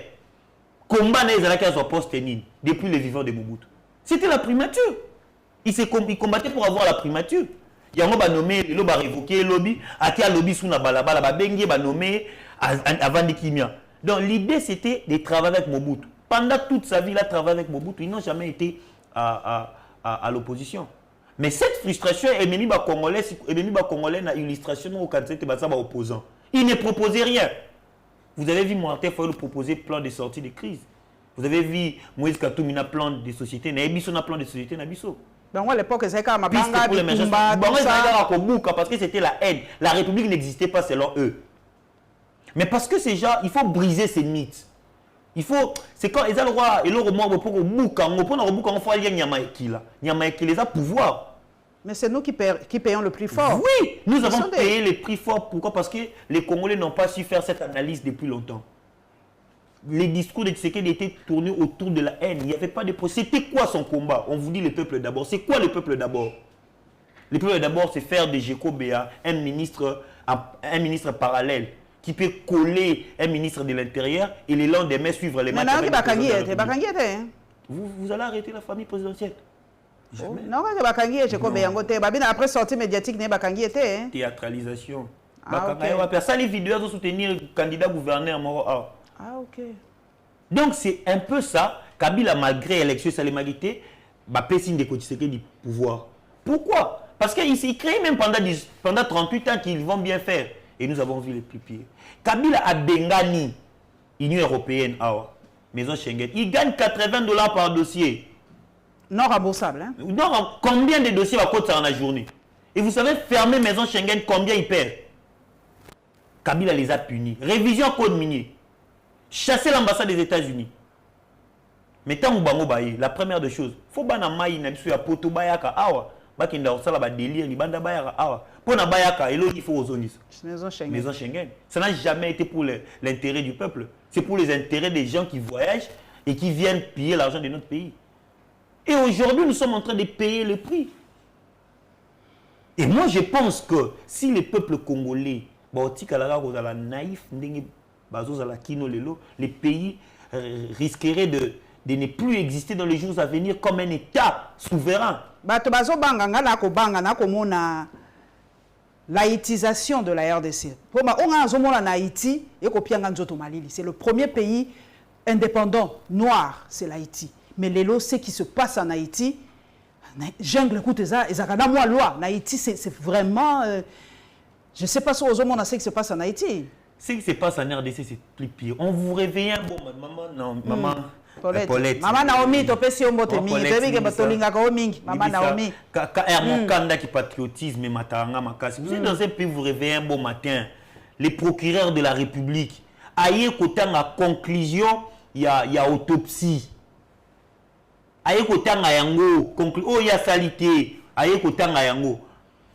combat n'est pas à son poste depuis le vivant de Mobutu. C'était la primature. Il combattait pour avoir la primature. Il y a un nommé, il a révoqué le lobby, il y a un lobby sous la balabala, il a nommé avant de Kimia. Donc l'idée c'était de travailler avec Mobutu. Pendant toute sa vie, il a travaillé avec Mobutu. Ils n'ont jamais été à l'opposition. Mais cette frustration est même Congolais dans l'illustration au candidat opposant. Il ne proposait rien. Vous avez vu Martin Fayulu proposer plan de sortie de crise. Vous avez vu Moïse Katumbi na plan de société, Naïbiso na plan de société, Nabiso. Donc à l'époque, c'est quand même parce que c'était la haine. La République n'existait pas selon eux. Mais parce que ces gens, il faut briser ces mythes. Il faut, c'est quand ils ont le droit, et le roman pour le boucan, on faut aller Nyamaeki là. Nyamaeki les a pouvoir. Mais c'est nous qui payons le prix fort. Oui, nous avons payé le prix fort. Pourquoi? Parce que les Congolais n'ont pas su faire cette analyse depuis longtemps. Les discours de Tshisekedi étaient tournés autour de la haine. Il n'y avait pas de procès. C'était quoi son combat? On vous dit le peuple d'abord. C'est quoi le peuple d'abord? Le peuple d'abord, c'est faire de Géco Béa un ministre parallèle qui peut coller un ministre de l'Intérieur et le lendemain suivre les matchs. Vous allez arrêter la famille présidentielle. Non, après sortie médiatique, théâtralisation. Okay. Ça, les vidéos de soutenir le candidat gouverneur. Ah, ok. Donc, c'est un peu ça. Kabila, malgré l'élection, ça l'a mérité. Signe de Tshisekedi du pouvoir. Pourquoi? Parce qu'il crée même pendant 38 ans qu'ils vont bien faire. Et nous avons vu les plus pires. Kabila a Bengani, Union européenne, Maison Schengen. Il gagne $80 par dossier. Non remboursable. Hein? Non, combien de dossiers va coûter en la journée? Et vous savez, fermer Maison Schengen, combien il perd? Kabila les a punis. Révision code minier. Chasser l'ambassade des États-Unis. Mais tant que la première des choses, il faut que vous ayez poto bayaka awa. Bakinda osala ba délire li banda bayaka awa. Pour na bayaka elo il faut ozonis. Maison Schengen. Maison Schengen. Ça n'a jamais été pour l'intérêt du peuple. C'est pour les intérêts des gens qui voyagent et qui viennent piller l'argent de notre pays. Et aujourd'hui, nous sommes en train de payer le prix. Et moi, je pense que si le peuple congolais, naïf, les pays risqueraient de ne plus exister dans les jours à venir comme un État souverain. L'haïtisation de la RDC. C'est le premier pays indépendant noir, c'est l'Haïti. Mais ce qui se passe en Haïti, jungle, écoute, loi. Haïti, c'est vraiment. Je ne sais pas si aux hommes, on a ce qui se passe en Haïti. Ce qui se passe en RDC, c'est plus pire. On vous réveille un bon maman, non, maman. Paulette. Maman Naomi, tu peux si on botte mingi. Tu peux que Tolinga mingi. Maman Naomi. Kanda qui patriotisme, matanga makasi. Vous êtes dans un pays, vous réveillez un bon matin. Les procureurs de la République, aïe, côté en conclusion, il y a autopsie. Aïe, côté en yango, oh, il y a salité. Aïe, côté en yango.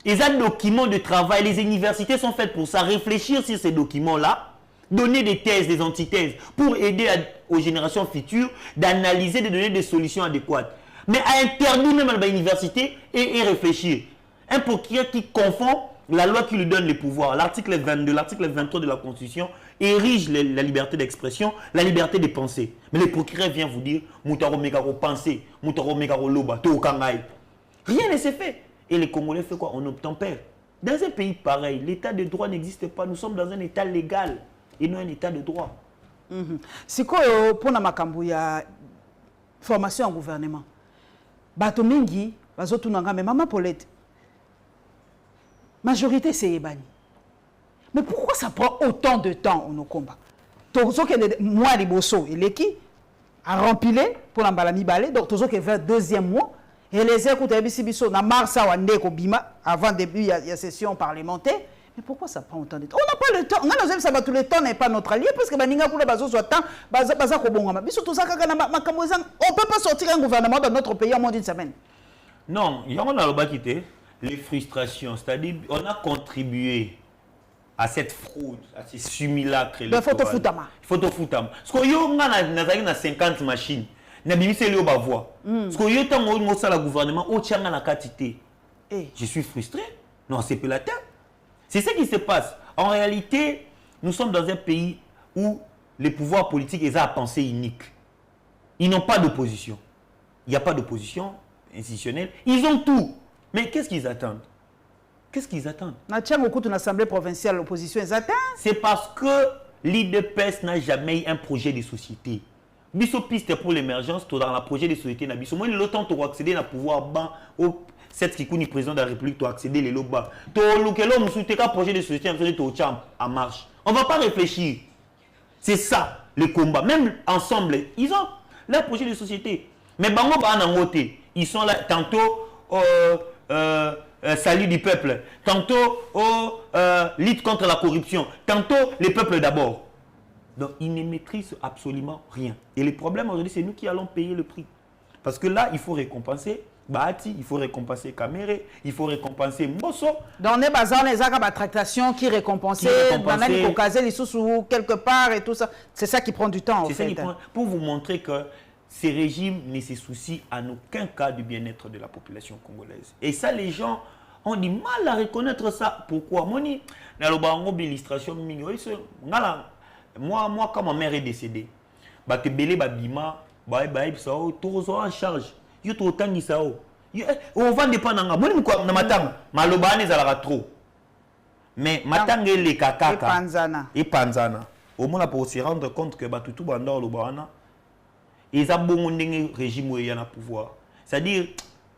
Ils ont des documents de travail. Les universités sont faites pour ça. Réfléchir sur ces documents-là. Donner des thèses, des antithèses, pour aider aux générations futures d'analyser, de donner des solutions adéquates. Mais à interdire même à l'université et réfléchir. Un procureur qui confond la loi qui lui donne les pouvoirs, l'article 22, l'article 23 de la Constitution, érige la liberté d'expression, la liberté de penser. Mais le procureur vient vous dire, Moutaro Megaro penser, Moutaro Megaro loba, Tokangaï. Rien ne s'est fait. Et les Congolais font quoi? On obtempère. Dans un pays pareil, l'état de droit n'existe pas. Nous sommes dans un état légal. Et non un état de droit. Si pour makambu ya formation en gouvernement. Bato mingi, bazotu nanga, mais maman Paulette, majorité c'est Ebani. Mais pourquoi ça prend autant de temps au combat? Tozo que moi liboso, il est qui a rempilé pour l'embalami balé, donc tozo que vers deuxième mois, et les écoutes biso na mars à Wande Kobima, avant début il y a session parlementaire. Mais pourquoi ça prend autant de temps? On n'a pas le temps. On a tout le temps n'est pas notre allié parce que baninga pour les bazo soit temps, baza kobonga. Biso tout ça kaka na makamozan, on peut pas sortir un gouvernement dans notre pays en moins d'une semaine. Non, il y a on a le bas quitté les frustrations, c'est-à-dire on a contribué à cette fraude, à ces simulacres. Il faut te foutre. Parce que yo na 50 machines. Na bimise le ba voix. Parce que yo tant mo sala gouvernement o tianga na quantité. Je suis frustré. Non, c'est pas la tête. C'est ce qui se passe. En réalité, nous sommes dans un pays où les pouvoirs politiques ont à pensée unique. Ils n'ont pas d'opposition. Il n'y a pas d'opposition institutionnelle. Ils ont tout. Mais qu'est-ce qu'ils attendent? Qu'est-ce qu'ils attendent? L'Assemblée provinciale, l'opposition, ils attendent. C'est parce que l'IDPS n'a jamais eu un projet de société. Biso piste pour l'émergence, dans le projet de société, moi, le temps pour accéder à pouvoir au cette qui est président de la République pour accéder les lobas. Projet de société en marche. On ne va pas réfléchir. C'est ça le combat. Même ensemble, ils ont leur projet de société. Mais ils sont là tantôt salut du peuple, tantôt lutte contre la corruption, tantôt le peuple d'abord. Donc ils ne maîtrisent absolument rien. Et le problème aujourd'hui, c'est nous qui allons payer le prix. Parce que là, il faut récompenser Bahati, il faut récompenser Kamere, il faut récompenser Mbosso. Donc, on est basé dans les actes de tractation qui récompensent quelque part et tout ça. C'est ça qui prend du temps, en fait. Pour vous montrer que ces régimes ne se soucient en aucun cas du bien-être de la population congolaise. Et ça, les gens ont du mal à reconnaître ça. Pourquoi? Moi, quand ma mère est décédée, en charge. On va dépendre de matanga. Malobane zalaka trop. Mais matanga les kakaka. Et panzana. Au moins pour se rendre compte que batutu banda lobana. Ils ont bon régime où il y a pouvoir. C'est-à-dire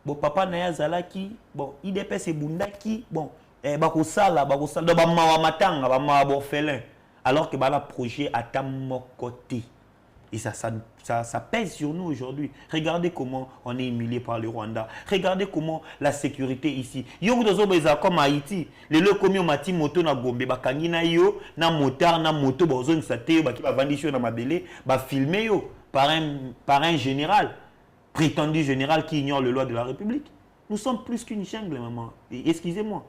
bon papa na zalaki, bon IDPS et bundaki, bon bakosala do ba mawa matanga ba mawa borfelin alors que bala projet à ta côté. Et ça pèse sur nous aujourd'hui. Regardez comment on est humilié par le Rwanda. Regardez comment la sécurité ici. Yo comme Haïti, les locaux comme yo mati moto na Gombe, ba kangina yo na motard na moto ba zone saté ba ki ba vandi na mabele, ba filmer yo par un général, prétendu général qui ignore les lois de la République. Nous sommes plus qu'une jungle, maman. Excusez-moi.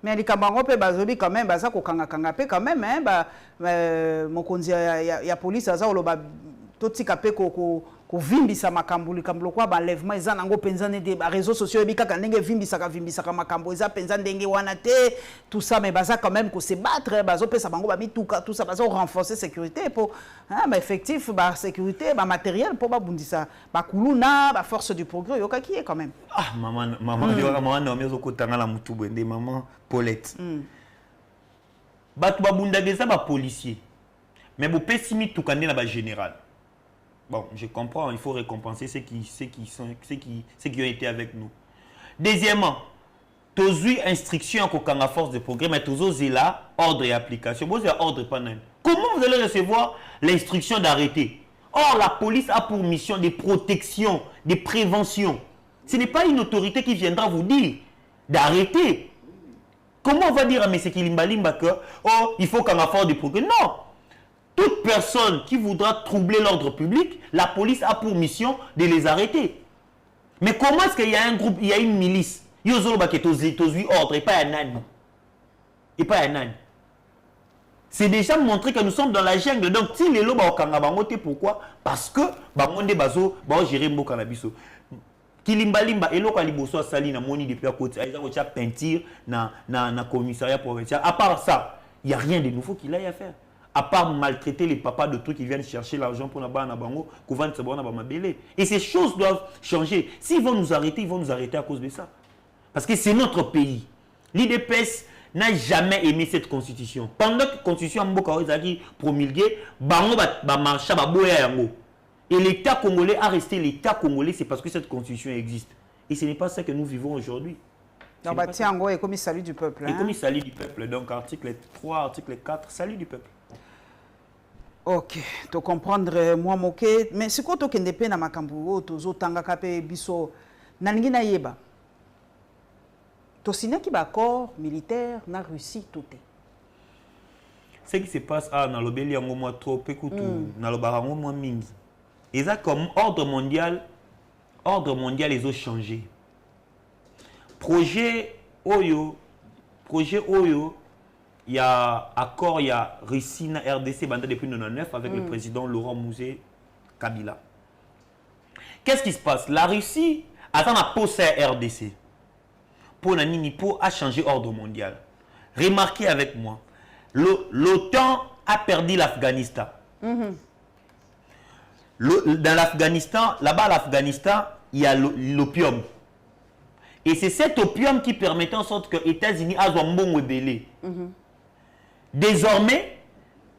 Mais les Camerounais peuvent bazobi quand même, baza ko kanga quand même, hein, mon konzi ya police aza oloba toti kapé ko vimbisa makambo likambo kwa balèvement eza nango penza ne des réseaux sociaux ebika kanenge vimbisa makambo eza penza ndenge wana te tout ça mais baza quand même ko se battre bazo pesa bango ba mituka tout ça bazo renforcer sécurité pour hein ba effectif ba sécurité ba matériel pour ba bundisa ba kuluna ba force du progrès yoka qui est quand même maman na mezo ko tangala mutu bende maman Paulette batu ba bundageza ba policier mais bo pesimi tukande na ba général. Bon, je comprends, il faut récompenser ceux qui ont été avec nous. Deuxièmement, tous eu instruction à force de progrès, mais tous os là, ordre et application. Vous avez ordre pendant. Comment vous allez recevoir l'instruction d'arrêter? Or, la police a pour mission de protection, de prévention. Ce n'est pas une autorité qui viendra vous dire d'arrêter. Comment on va dire à M. Kilimbalimba que il faut qu'on a force de progrès? Non! Toute personne qui voudra troubler l'ordre public, la police a pour mission de les arrêter. Mais comment est-ce qu'il y a un groupe, il y a une milice? Il y a ordre et pas un âne. Et pas un âne. C'est déjà montré que nous sommes dans la jungle. Donc, si les lots sont pourquoi? Parce que les bazo gérer le cannabiso. Kilimbalimba et l'okaliboso sali na moni depuis à côté. Ils ont peinture na commissariat provincial. À part ça, il n'y a rien de nouveau qu'il aille à faire. À part maltraiter les papas de trucs qui viennent chercher l'argent pour la bango, et ces choses doivent changer. S'ils vont nous arrêter à cause de ça. Parce que c'est notre pays. L'IDPS n'a jamais aimé cette constitution. Pendant que la constitution a promulguée, bango ba marcha ba boya yango. Et l'État congolais a resté l'État congolais, c'est parce que cette constitution existe. Et ce n'est pas ça que nous vivons aujourd'hui. Donc, tiens, et comme salut du peuple. Et comme il salut du peuple. Donc, article 3, article 4, salut du peuple. Ok, tu comprendre moi moké, mais c'est quoi tu kende pe na makambu tozo tanga kape biso naningi na yeba. To signé qui accord militaire na Russie tout est. Ce qui se passe dans le Béli en moi trop écoute dans le barango moi mingi. Et ça comme ordre mondial ils ont changé. Projet Oyo, il y a accord, il y a Russie na RDC depuis 1999 avec le président Laurent Mouzé Kabila. Qu'est-ce qui se passe? La Russie attend à poser RDC. Pour a changé ordre mondial. Remarquez avec moi, l'OTAN a perdu l'Afghanistan. Dans l'Afghanistan, là-bas l'Afghanistan, il y a l'opium. Et c'est cet opium qui permettait en sorte que les États-Unis aient un bon rebelle. Désormais,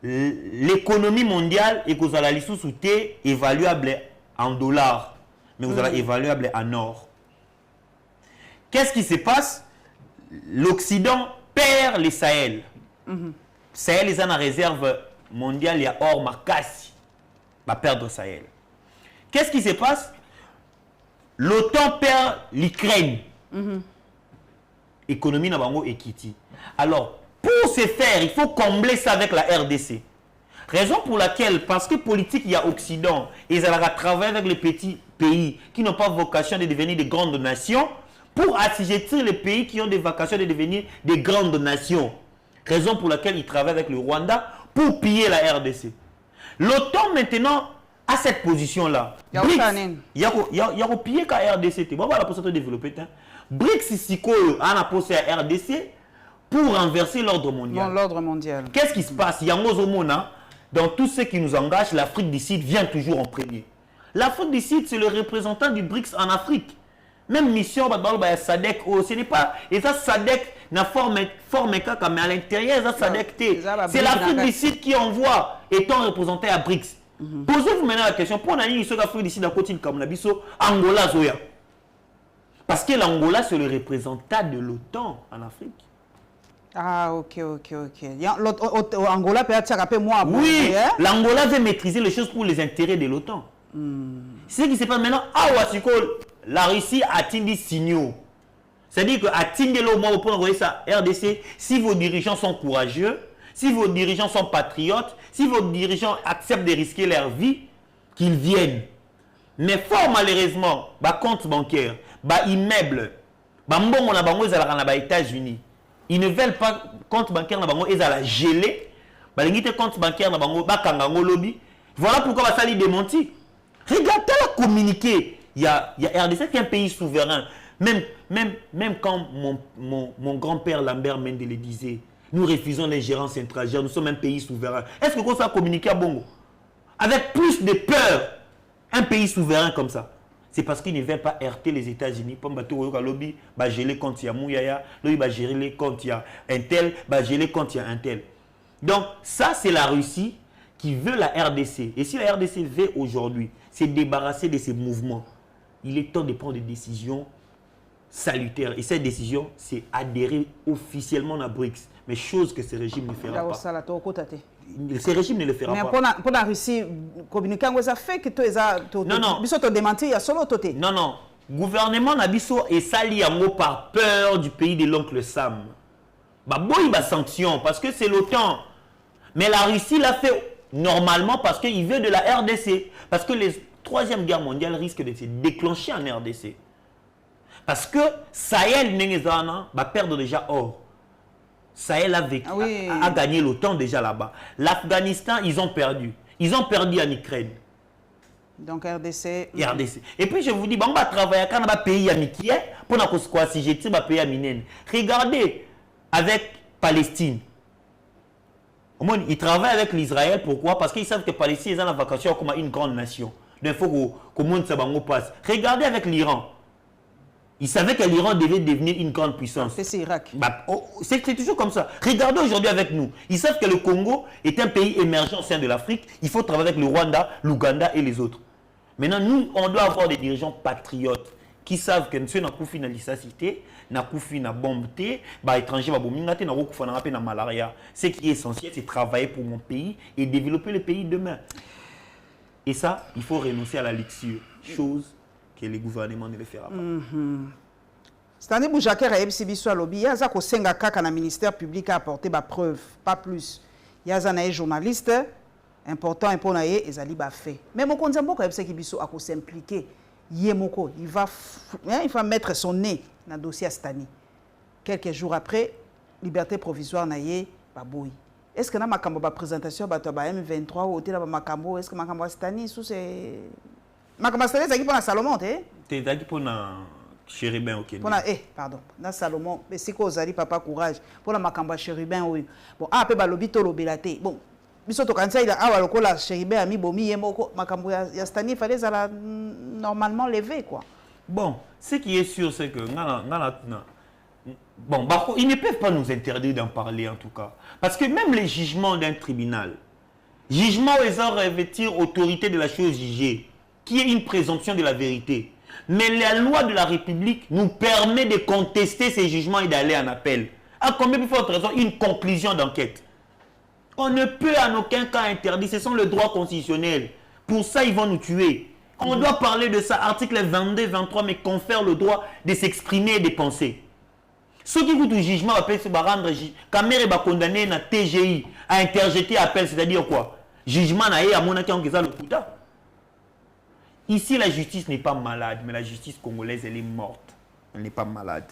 l'économie mondiale est évaluable en dollars, mais vous allez évaluable en or. Qu'est-ce qui se passe? L'Occident perd les Sahel. Sahel est en réserve mondiale, il y a or, Makassi, va perdre Sahel. Qu'est-ce qui se passe? L'OTAN perd l'Ukraine. Économie n'a pas équité. Alors, pour ce faire, il faut combler ça avec la RDC. Raison pour laquelle, parce que politique, il y a Occident, et ils allaient travailler avec les petits pays qui n'ont pas vocation de devenir des grandes nations, pour assujettir les pays qui ont des vocations de devenir des grandes nations. Raison pour laquelle ils travaillent avec le Rwanda pour piller la RDC. L'OTAN maintenant a cette position-là. Il y a piller la RDC. Bon, voilà pour ça de développer. BRICS, c'est quoi? On a posé la RDC pour renverser l'ordre mondial. Bon, l'ordre mondial. Qu'est-ce qui se passe? Il y a dans tout ce qui nous engage, l'Afrique du Sud vient toujours en premier. L'Afrique du Sud, c'est le représentant du BRICS en Afrique. Même mission, SADC, ce n'est pas. Et ça, SADC n'a forme mais à l'intérieur, ça SADC. C'est l'Afrique du Sud qui envoie, étant représenté à BRICS. Posez-vous maintenant la question, pour l'Afrique du Sud, à côté de Angola, Zoya. Parce que l'Angola, c'est le représentant de l'OTAN en Afrique. Ah, ok. Angola peut être un peu moins. Oui, l'Angola veut maîtriser les choses pour les intérêts de l'OTAN. C'est ce qui se passe maintenant. La Russie a des signaux. C'est-à-dire que à Tindelo, moi, pour envoyer ça, RDC, si vos dirigeants sont courageux, si vos dirigeants sont patriotes, si vos dirigeants acceptent de risquer leur vie, qu'ils viennent. Mais fort malheureusement, compte bancaire, immeuble, mbongo na bango ezalaka na États-Unis. Ils ne veulent pas compte bancaire na bango ezala gelé. Balingite compte bancaire na bango bakangango lobby. Voilà pourquoi va sali démenti. Regardez la communiqué. Il y a RDC qui est un pays souverain. Même quand mon grand-père Lambert Mende le disait, nous refusons l'ingérence étrangère, nous sommes un pays souverain. Est-ce que ça a communiqué à Bongo? Avec plus de peur, un pays souverain comme ça. C'est parce qu'il ne veut pas heurter les États-Unis. Pour lobby, gérer quand il y a Mouyaya, lobby, gérer quand il y a un tel, gérer quand il y a un tel. Donc, ça, c'est la Russie qui veut la RDC. Et si la RDC veut aujourd'hui se débarrasser de ces mouvements, il est temps de prendre des décisions salutaires. Et cette décision, c'est adhérer officiellement à BRICS. Mais chose que ce régime ne fera pas. Ce régime ne le fera pas. Mais pour la Russie, communiquer, ça fait que tu as démenti, il y a solo toté. Non. Gouvernement Nabiso est sali par peur du pays de l'oncle Sam. Il y a sanction parce que c'est l'OTAN. Mais la Russie l'a fait normalement parce qu'il veut de la RDC. Parce que la Troisième Guerre mondiale risque de se déclencher en RDC. Parce que Sahel va perdre déjà or. Sahel a gagné l'OTAN déjà là-bas. L'Afghanistan, ils ont perdu. Ils ont perdu en Ukraine. Donc RDC. Et puis je vous dis, on va travailler avec un pays amici pour nous si j'ai un pays aminen. Regardez avec Palestine. Ils travaillent avec l'Israël. Pourquoi? Parce qu'ils savent que Palestine est en vacation comme une grande nation. Donc il faut que le monde se passe. Regardez avec l'Iran. Ils savaient que l'Iran devait devenir une grande puissance. C'est Irak. C'est toujours comme ça. Regardez aujourd'hui avec nous. Ils savent que le Congo est un pays émergent au sein de l'Afrique. Il faut travailler avec le Rwanda, l'Ouganda et les autres. Maintenant, nous, on doit avoir des dirigeants patriotes qui savent que nous sommes dans la cité, dans la bombe, les étrangers dans la malaria. Ce qui est essentiel, c'est travailler pour mon pays et développer le pays demain. Et ça, il faut renoncer à la lecture, chose que les gouvernements ne le feront pas. C'est-à-dire que Jacques a dit que lobby, il y a un ministère public à apporter des preuves, pas plus. Il y a un journaliste important pour nous et Zali ba fait. Mais mon conseil beaucoup c'est qu'il biso à s'impliquer. Il va mettre son nez dans le dossier Stani. Quelques jours après, liberté provisoire naie baboui. Est-ce que dans ma présentation ba M23 ou hôtel ma cambo est-ce que ma cambo Stani sous c'est ma cambo Stani c'est qui pour la Salomon t'es qui pour na Chérubin OK. Pour la pardon, na Salomon mais c'est quoi Zali papa courage pour la ma cambo Chérubin oui. Bon après ba lobby to lobelate. Bon biso to kanisa ila awa lokola Chérubin ami bomi yemoko makambo ya Stani fallait ça normalement levé quoi. Bon, ce qui est sûr c'est que bon, ils ne peuvent pas nous interdire d'en parler en tout cas. Parce que même les jugements d'un tribunal, jugement où ils ont revêtir autorité de la chose jugée, qui est une présomption de la vérité. Mais la loi de la République nous permet de contester ces jugements et d'aller en appel. À combien de fois raison une conclusion d'enquête? On ne peut en aucun cas interdire, ce sont les droits constitutionnels. Pour ça, ils vont nous tuer. On doit parler de ça, article 22, 23, mais confère le droit de s'exprimer et de penser. Ceux qui goûtent au jugement appellent se rendre Kamere va condamner na TGI à interjeter appel, c'est-à-dire quoi? Jugement na à mon avis le puta. Ici, la justice n'est pas malade, mais la justice congolaise, elle est morte. Elle n'est pas malade.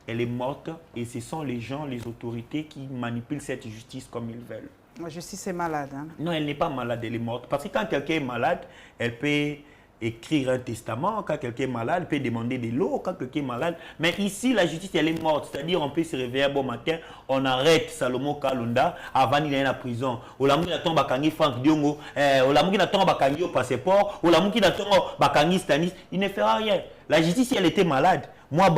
Elle est morte et ce sont les gens, les autorités qui manipulent cette justice comme ils veulent. La justice est malade. Hein? Non, elle n'est pas malade, elle est morte. Parce que quand quelqu'un est malade, elle peut écrire un testament. Quand quelqu'un est malade, elle peut demander de l'eau. Quand quelqu'un est malade. Mais ici, la justice, elle est morte. C'est-à-dire, on peut se réveiller un bon matin, on arrête Salomon Kalunda avant qu'il aille à la prison. Ou la mouki n'a pas Bakangi Franck Diongo. Ou la mouki n'a pas Bakangi au passeport. Ou la mouki n'a pas Bakangi Stanis. Il ne fera rien. La justice, si elle était malade, moi,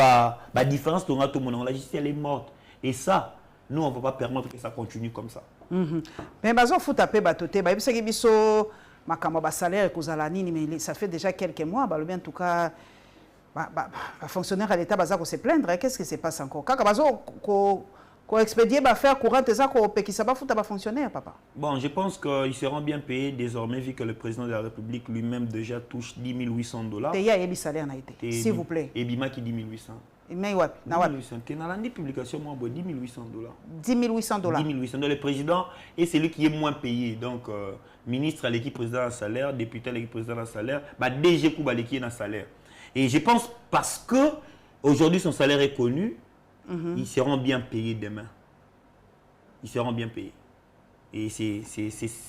la différence, la justice, elle est morte. Et ça, nous, on ne va pas permettre que ça continue comme ça. Mais faut taper batoté ma salaire mais ça fait déjà quelques mois en tout cas fonctionnaire à l'état baza se plaindre qu'est-ce qui se passe encore quand expédier faire courant qui ça va foutre fonctionnaire papa. Bon, je pense qu'ils seront bien payés désormais vu que le président de la République lui-même déjà touche 10 800 $. Il y a un salaire s'il vous plaît. Et Bima qui 10 800. Mais ouais, tu as une publication, moi, 10 800 $. 10 800 $. 10 800 $. Le président est celui qui est moins payé. Donc, ministre à l'équipe président à salaire, député à l'équipe président à salaire, DG Kouba l'équipe à salaire. Et je pense parce que aujourd'hui son salaire est connu, ils seront bien payés demain. Ils seront bien payés. Et c'est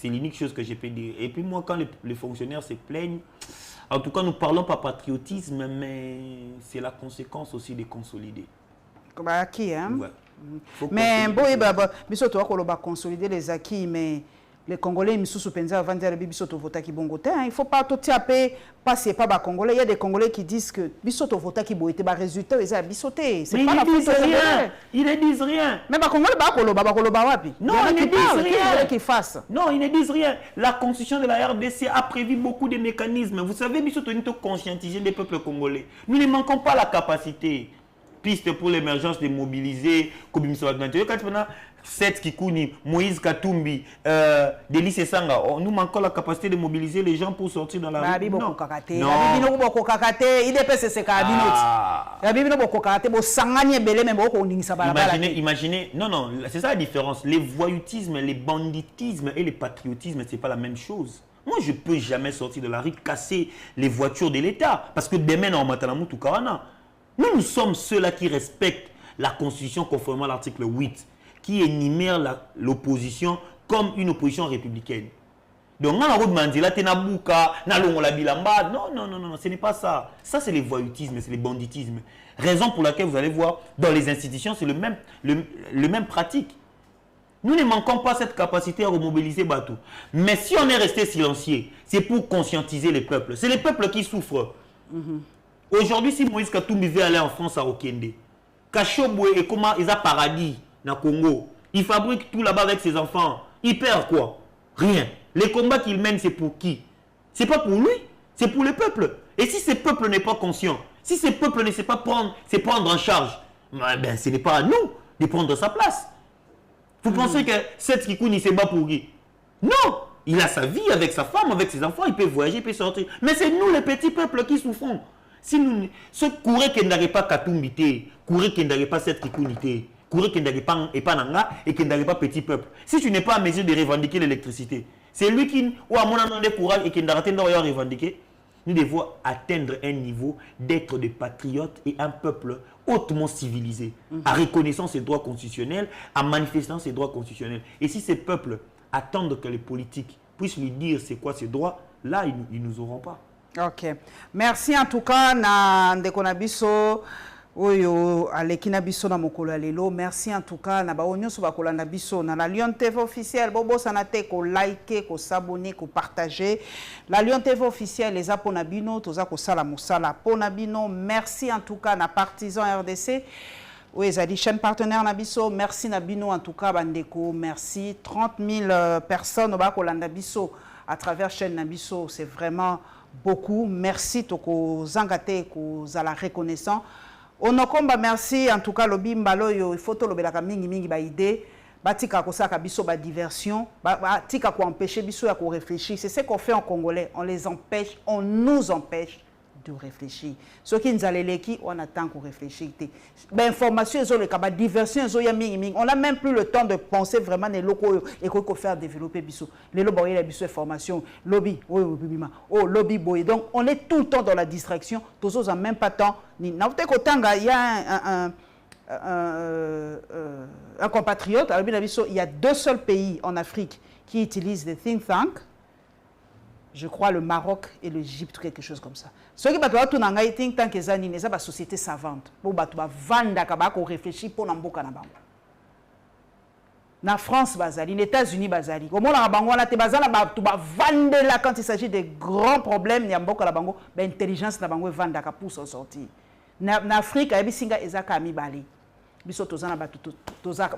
l'unique chose que je peux dire. Et puis moi, quand les fonctionnaires se plaignent, en tout cas, nous ne parlons pas patriotisme, mais c'est la conséquence aussi de consolider. Comme acquis, hein? Ouais. Mais bon, il va consolider les acquis, mais les Congolais, ils sont avant de bisoto voter qui bon côté. Il ne faut pas tout taper, passer pas les Congolais. Il y a des Congolais qui disent que bisoto voter qui bon était résultat, ils ont bisoté. C'est pas la faute de rien. Ils ne disent rien. Mais les Congolais non, ils ne disent rien. Qu'ils fassent. Non, ils ne disent rien. La constitution de la RDC a prévu beaucoup de mécanismes. Vous savez, bisoto nous conscientiser des peuples congolais. Nous ne manquons pas la capacité. Piste pour l'émergence de mobiliser comme quand 7 Kikouni, Moïse Katumbi, Delis Sanga, nous manquons la capacité de mobiliser les gens pour sortir dans la rue. Non. Imaginez, non, c'est ça la différence. Les voyoutismes, les banditismes et les patriotismes, c'est pas la même chose. Moi, je ne peux jamais sortir de la rue, casser les voitures de l'État. Parce que demain, on m'attend à Karana. Nous sommes ceux-là qui respectent la Constitution conformément à l'article 8, qui énumère l'opposition comme une opposition républicaine. Donc, on a demandé là, non, ce n'est pas ça. Ça, c'est les voyoutismes, c'est les banditismes. Raison pour laquelle vous allez voir, dans les institutions, c'est le même pratique. Nous ne manquons pas cette capacité à remobiliser Batou. Mais si on est resté silencieux, c'est pour conscientiser les peuples. C'est les peuples qui souffrent. Aujourd'hui, si Moïse Katumbi veut aller en France à Okende, Kachobwe et comment ils ont paradis dans le Congo, il fabrique tout là-bas avec ses enfants. Il perd quoi? Rien. Les combats qu'il mène, c'est pour qui? C'est pas pour lui. C'est pour le peuple. Et si ce peuple n'est pas conscient, si ce peuple ne sait pas prendre en charge, ben, ce n'est pas à nous de prendre sa place. Vous pensez que cette Kikouni se bat pour qui? Non! Il a sa vie avec sa femme, avec ses enfants, il peut voyager, il peut sortir. Mais c'est nous, les petits peuples, qui souffrons. Si nous, ce coureur qui n'arrive pas Katumbité, coureur qui n'arrive pas cette Kikounité, coureur qui n'arrive pas Epananga et qui n'arrive pas petit peuple. Si tu n'es pas à mesure de revendiquer l'électricité, c'est lui qui, ou à mon avis, des courage et qui n'a pas revendiquer. Nous devons atteindre un niveau d'être des patriotes et un peuple hautement civilisé, en reconnaissant ses droits constitutionnels, en manifestant ses droits constitutionnels. Et si ces peuples attendent que les politiques puissent lui dire c'est quoi ses droits, là, ils ne nous auront pas. Ok. Merci en tout cas, na Ndekonabiso. Oyo alekina biso na mokolo lelo. Merci en tout cas na baonyo so bakolanda biso na la Lion TV officielle. Bobo sanate ko liker, ko s'abonner, ko partager. La Lion TV officielle les apona bino toza ko sala mosala pona bino. Merci en tout cas na partisan RDC. Oui, Zadi, chaîne partenaire Nabiso, merci Nabino en tout cas, Bandeko, merci. 30 000 personnes au Kolanda Biso à travers chaîne Nabiso, c'est vraiment beaucoup. Merci Toko Zangate, Kozala reconnaissant. Onokomba, merci en tout cas, Lobi Mbalo, il faut que le mingi mingi ba idée, batika kosaka biso ba diversion, batika ko empêcher biso ya ko réfléchir. C'est ce qu'on fait en congolais, on les empêche, on nous empêche de réfléchir. Ce qui nous allait l'équipe, on attend qu'on réfléchisse. Ben information, la diversion, on n'a même plus le temps de penser vraiment les locaux et qu'on faire développer biso. Les lobby, la biso formation, lobby, oh lobby boy. Donc on est tout le temps dans la distraction. Tous en même pas temps. Il y a un compatriote, il y a 2 seuls pays en Afrique qui utilisent des think tanks. Je crois le Maroc et l'Égypte, quelque chose comme ça. Ce qui va tout dans les think tanks, c'est une société savante. Pour vendre, pour réfléchir pour n'importe quoi. Na France, bazali, les États-Unis, bazali. Comment la bango la te bazala tu vas vendre là quand il s'agit de grands problèmes, il y a beaucoup la bango, l'intelligence la bango vendre pour s'en sortir. Na Afrique, il y a bisinga ezaka ami bali. Biso tozana ba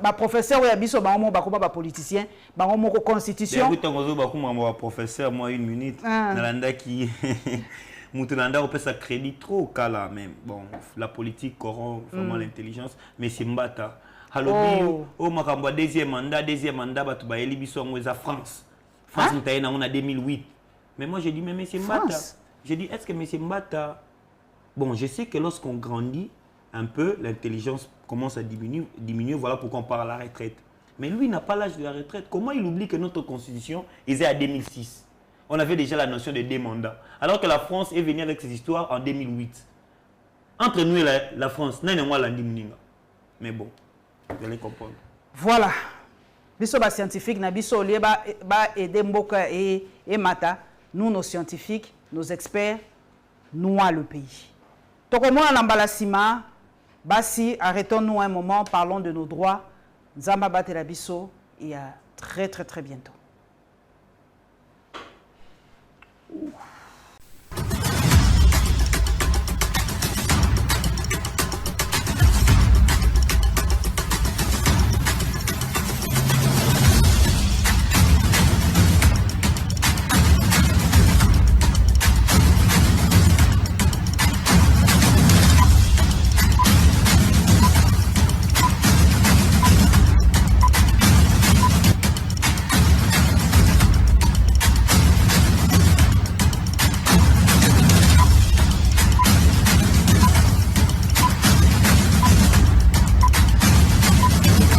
ba professeur ya biso ba mo ba ko ba politicien, ba mo ko constitution. Écoute ngozo ba ko mo professeur moi 1 minute nalanda qui Moutoulanda on peut ça crédit trop kala même. Bon, la politique corrompt vraiment l'intelligence, mais c'est Mbata. Halobi o makambo deuxième mandat batu ba eli biso ngweza France. France mtaena on a 2008. Mais moi j'ai dit mais c'est Mbata. J'ai dit est-ce que monsieur Mbata. Bon, je sais que lorsqu'on grandit un peu, l'intelligence commence à diminuer, voilà pourquoi on parle à la retraite. Mais lui n'a pas l'âge de la retraite. Comment il oublie que notre constitution est à 2006? On avait déjà la notion de 2 mandats. Alors que la France est venue avec ses histoires en 2008. Entre nous et la France, mais bon, vous allez comprendre. Voilà. Biso ba scientifique na biso lié ba aider Mboka et Mata. Nous, nos scientifiques, nos experts, noient le pays. Donc, moi, en Ambalasima, Bassi, arrêtons-nous un moment, parlons de nos droits. Nzamba Batelabiso, et à très très très bientôt.